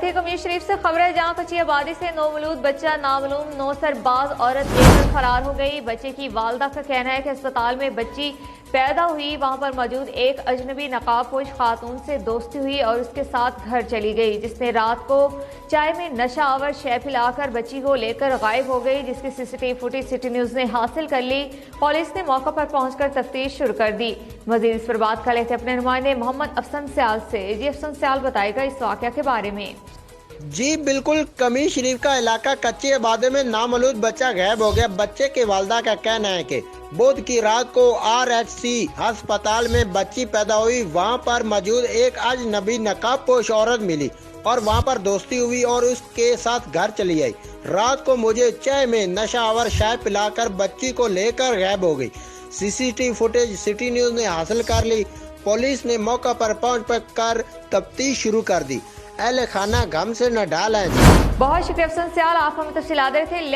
बढ़ती कमीज शरीफ से खबर है, जहां कच्ची आबादी से नौमौलूद बच्चा नामालूम नौसरबाज औरत लेकर फरार हो गई। बच्चे की वालदा का कहना है कि अस्पताल में बच्ची पैदा हुई, वहां पर मौजूद एक अजनबी नकाबपोश खातून से दोस्ती हुई और उसके साथ घर चली गई, जिसने रात को चाय में नशा आवर शय पिलाकर बच्ची को लेकर गायब हो गई, जिसकी सीसीटीवी फुटेज सिटी न्यूज ने हासिल कर ली। पुलिस ने मौके पर पहुंचकर तफ्तीश शुरू कर दी। मजीद इस पर बात कर लेते अपने नुमाइंदे मोहम्मद अफसन सियाल से। जी अफसन सियाल बताएगा इस वाक़या के बारे में। जी बिल्कुल, कमीज शरीफ का इलाका कच्ची आबादी में नामौलूद बच्चा गायब हो गया। बच्चे के वालदा का कहना है कि बुध की रात को RHC अस्पताल में बच्ची पैदा हुई, वहां पर मौजूद एक अजनबी नकाबपोश औरत मिली और वहां पर दोस्ती हुई और उसके साथ घर चली आई। रात को मुझे चाय में नशा आवर शाय पिलाकर बच्ची को लेकर गायब हो गई। सीसीटीवी फुटेज सिटी न्यूज ने हासिल कर ली। पुलिस ने मौका पर पहुंच कर तफ्तीश शुरू कर दी। अहले खाना गम से न डाल है। बहुत शुक्रिया अफसन सियाल, आप हमें तफसीलात दे रहे थे।